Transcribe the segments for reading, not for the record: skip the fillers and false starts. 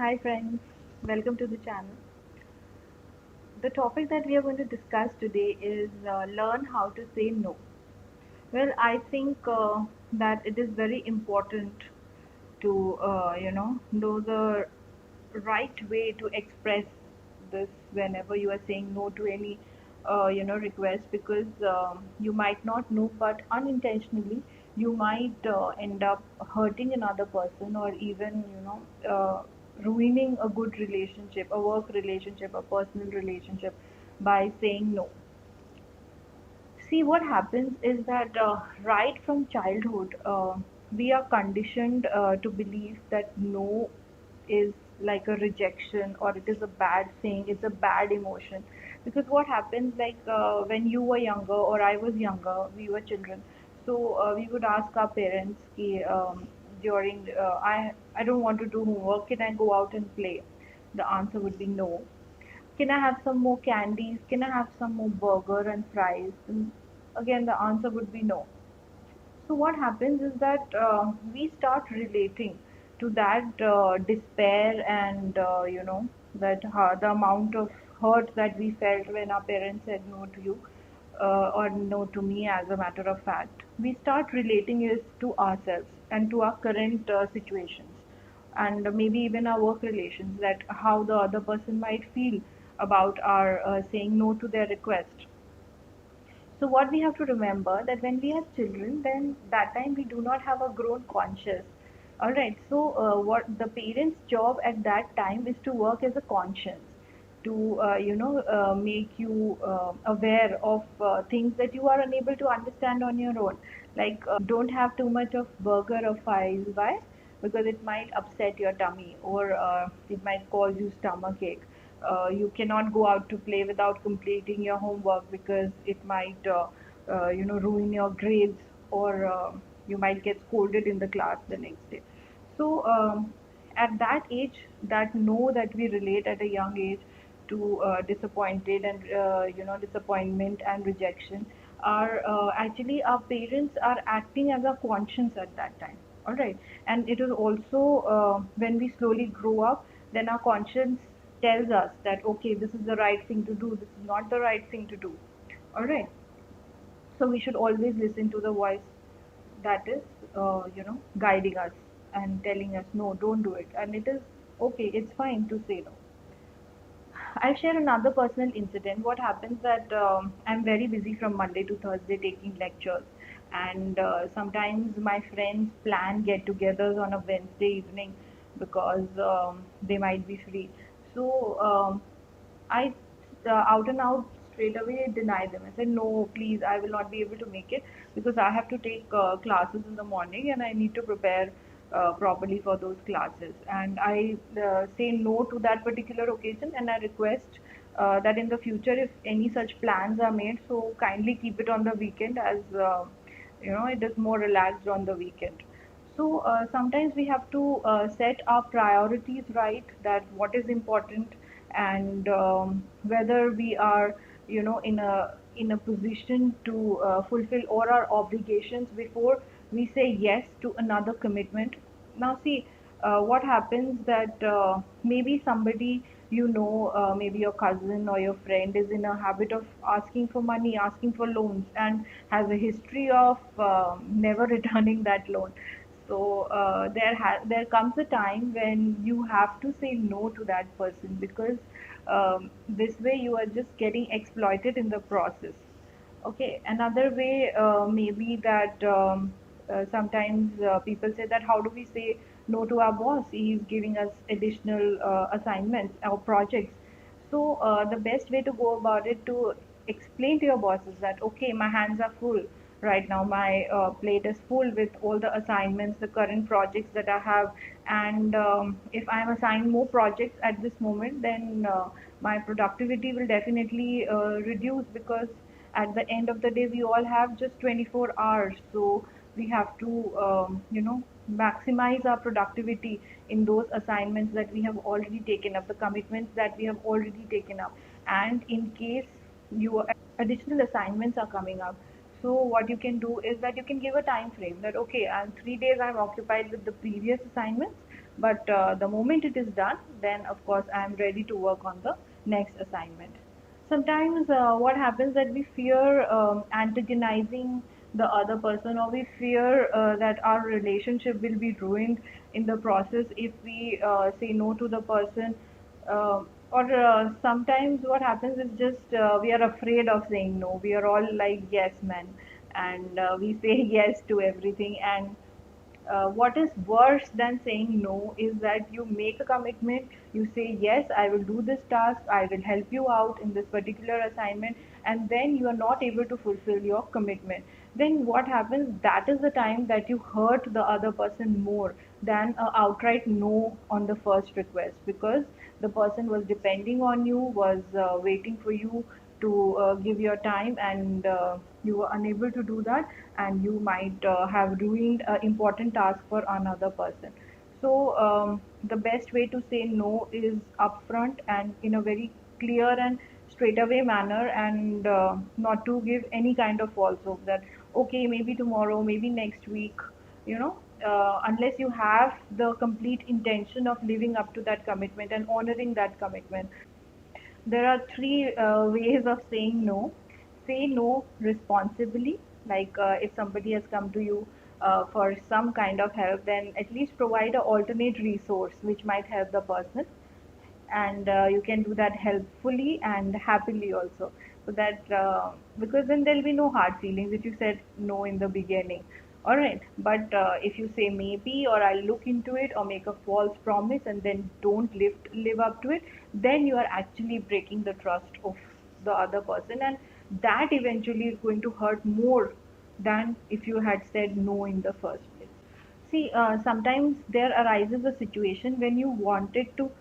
Hi friends, welcome to the channel. The topic that we are going to discuss today is learn how to say no. Well, I think that it is very important to know the right way to express this whenever you are saying no to any request, because you might not know, but unintentionally you might end up hurting another person, or even ruining a good relationship, a work relationship, a personal relationship, by saying no. See, what happens is that right from childhood, we are conditioned to believe that no is like a rejection, or it is a bad thing, it's a bad emotion. Because what happens, like when you were younger or I was younger, we were children. So we would ask our parents, ki, during I don't want to do homework, can I go out and play? The answer would be no. Can I have some more candies? Can I have some more burger and fries? And again, the answer would be no. So what happens is that we start relating to that despair, and that the amount of hurt that we felt when our parents said no to you, or no to me, as a matter of fact. We start relating it to ourselves and to our current situations, and maybe even our work relations, that how the other person might feel about our saying no to their request. So what we have to remember, that when we are children, then that time we do not have a grown conscious. All right. So what the parents' job at that time is to work as a conscience, to make you aware of things that you are unable to understand on your own. Like, don't have too much of burger or fries. Why? Because it might upset your tummy, or it might cause you stomach ache. You cannot go out to play without completing your homework, because it might ruin your grades, or you might get scolded in the class the next day. So at that age, that no that we relate at a young age to disappointed and disappointment and rejection, are actually our parents are acting as a conscience at that time. All right. And it is also, when we slowly grow up, then our conscience tells us that okay, this is the right thing to do, this is not the right thing to do. All right. So we should always listen to the voice that is guiding us and telling us no, don't do it, and it is okay, it's fine to say no. I'll share another personal incident. What happens that I'm very busy from Monday to Thursday taking lectures, and sometimes my friends plan get-togethers on a Wednesday evening, because they might be free. So I out and out straight away deny them. I said, no, please, I will not be able to make it, because I have to take classes in the morning and I need to prepare properly for those classes. And I say no to that particular occasion, and I request that in the future, if any such plans are made, so kindly keep it on the weekend, as it is more relaxed on the weekend. So sometimes we have to set our priorities right, that what is important, and whether we are in a position to fulfill all our obligations before we say yes to another commitment. Now see, what happens that maybe somebody, maybe your cousin or your friend, is in a habit of asking for money, asking for loans, and has a history of never returning that loan. So there comes a time when you have to say no to that person, because this way you are just getting exploited in the process. Okay, another way maybe that sometimes people say that how do we say no to our boss? He is giving us additional assignments or projects. So the best way to go about it, to explain to your bosses that okay, my hands are full right now. My plate is full with all the assignments, the current projects that I have, and if I am assigned more projects at this moment, then my productivity will definitely reduce, because at the end of the day we all have just 24 hours. So we have to maximize our productivity in those assignments that we have already taken up, the commitments that we have already taken up. And in case your additional assignments are coming up, so what you can do is that you can give a time frame, that okay, 3 days I'm occupied with the previous assignments, but the moment it is done, then of course I am ready to work on the next assignment. Sometimes what happens that we fear antagonizing the other person, or we fear that our relationship will be ruined in the process if we say no to the person. Or sometimes what happens is just we are afraid of saying no. We are all like yes men, and we say yes to everything. And what is worse than saying no is that you make a commitment, you say, yes, I will do this task, I will help you out in this particular assignment, and then you are not able to fulfill your commitment. Then what happens? That is the time that you hurt the other person more than a outright no on the first request, because the person was depending on you, was waiting for you to give your time, and you were unable to do that, and you might have ruined an important task for another person. So the best way to say no is upfront and in a very clear and straightaway manner, and not to give any kind of false hope that okay, maybe tomorrow, maybe next week, you know, unless you have the complete intention of living up to that commitment and honoring that commitment. There are three ways of saying no. Say no responsibly, like if somebody has come to you for some kind of help, then at least provide an alternate resource which might help the person, and you can do that helpfully and happily also, so that because then there'll be no hard feelings if you said no in the beginning. All right, but if you say maybe, or I'll look into it, or make a false promise and then don't live up to it, then you are actually breaking the trust of the other person, and that eventually is going to hurt more than if you had said no in the first place. See, sometimes there arises a situation when you wanted to,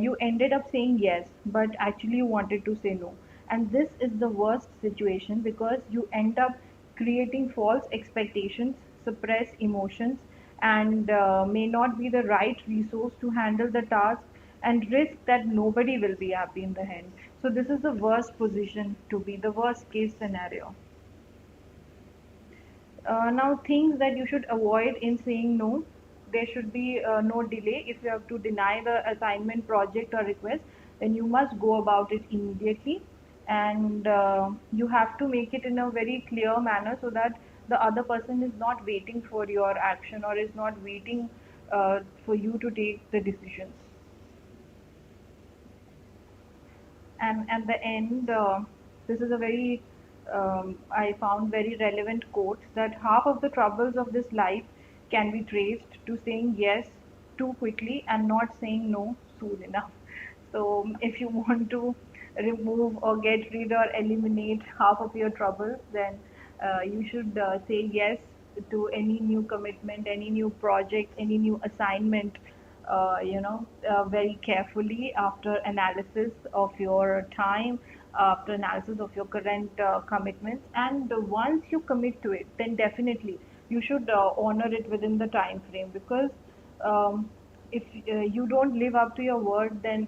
you ended up saying yes, but actually you wanted to say no. And this is the worst situation because you end up creating false expectations, suppress emotions, and may not be the right resource to handle the task, and risk that nobody will be happy in the end. So, this is the worst position to be, the worst case scenario. Now, things that you should avoid in saying no. There should be no delay. If you have to deny the assignment, project, or request, then you must go about it immediately. And you have to make it in a very clear manner so that the other person is not waiting for your action, or is not waiting for you to take the decisions. And at the end, this is a very, I found very relevant quote, that half of the troubles of this life can be traced to saying yes too quickly and not saying no soon enough. So if you want to remove or get rid or eliminate half of your troubles, then you should say yes to any new commitment, any new project, any new assignment, very carefully after analysis of your time, after analysis of your current commitments. And once you commit to it, then definitely you should honor it within the time frame, because if you don't live up to your word, then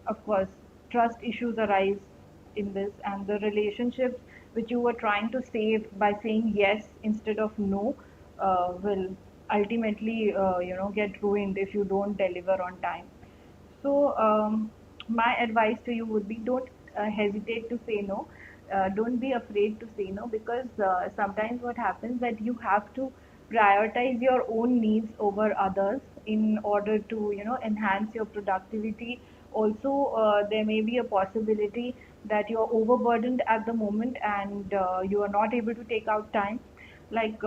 of course trust issues arise in this, and the relationships which you were trying to save by saying yes instead of no will ultimately get ruined if you don't deliver on time. So, my advice to you would be, don't hesitate to say no. Don't be afraid to say no, because sometimes what happens that you have to prioritize your own needs over others in order to enhance your productivity. Also, there may be a possibility that you are overburdened at the moment, and you are not able to take out time, like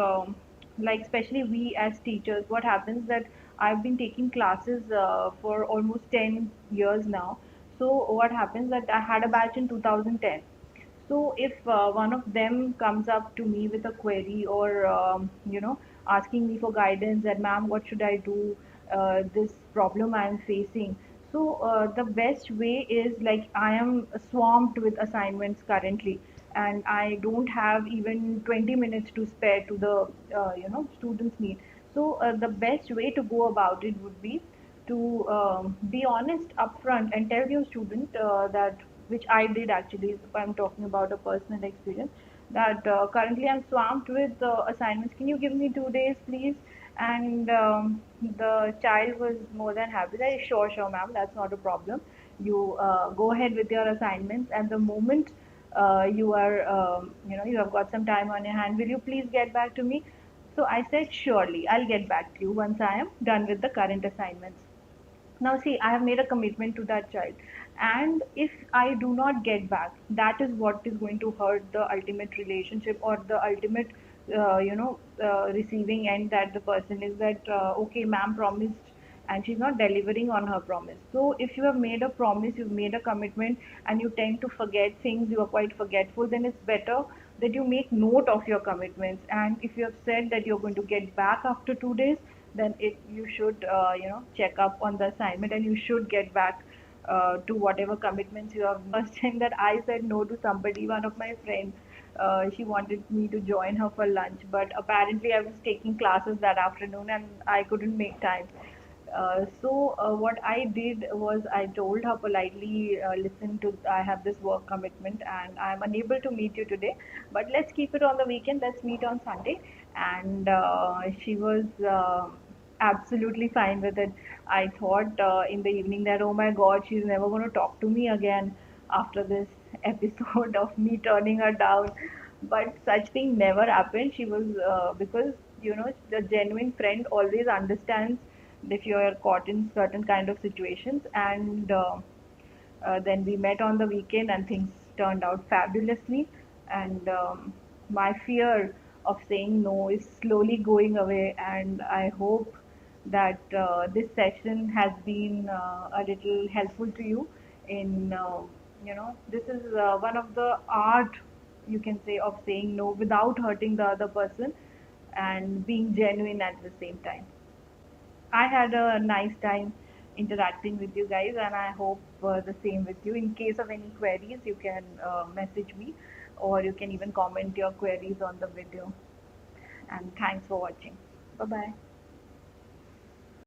especially we as teachers. What happens that I've been taking classes for almost 10 years now. So what happens that I had a batch in 2010. So if one of them comes up to me with a query, or asking me for guidance, that ma'am, what should I do? This problem I am facing. So the best way is, like, I am swamped with assignments currently, and I don't have even 20 minutes to spare to the students' need. So the best way to go about it would be to be honest upfront and tell your student that, which I did actually, if I'm talking about a personal experience, that currently I'm swamped with assignments. Can you give me 2 days, please? And the child was more than happy that sure, sure, ma'am, that's not a problem. You go ahead with your assignments, and the moment you are, you have got some time on your hand, will you please get back to me? So I said, surely, I'll get back to you once I am done with the current assignments. Now, see, I have made a commitment to that child, and if I do not get back, that is what is going to hurt the ultimate relationship, or the ultimate, receiving end, that the person is that, okay, ma'am promised, and she's not delivering on her promise. So, if you have made a promise, you've made a commitment, and you tend to forget things, you are quite forgetful, then it's better that you make note of your commitments. And if you have said that you're going to get back after 2 days, then you should check up on the assignment, and you should get back to whatever commitments you have. First time that I said no to somebody, one of my friends, she wanted me to join her for lunch, but apparently I was taking classes that afternoon and I couldn't make time. So what I did was I told her politely, listen, to I have this work commitment and I'm unable to meet you today, but let's keep it on the weekend. Let's meet on Sunday. And she was absolutely fine with it. I thought in the evening that, oh my God, she's never going to talk to me again after this episode of me turning her down. But such thing never happened. She was, because, the genuine friend always understands if you are caught in certain kind of situations. And then we met on the weekend and things turned out fabulously. And my fear of saying no is slowly going away. And I hope that this session has been a little helpful to you in, this is one of the art, you can say, of saying no without hurting the other person and being genuine at the same time. I had a nice time interacting with you guys, and I hope the same with you. In case of any queries, you can message me, or you can even comment your queries on the video. And thanks for watching. Bye bye.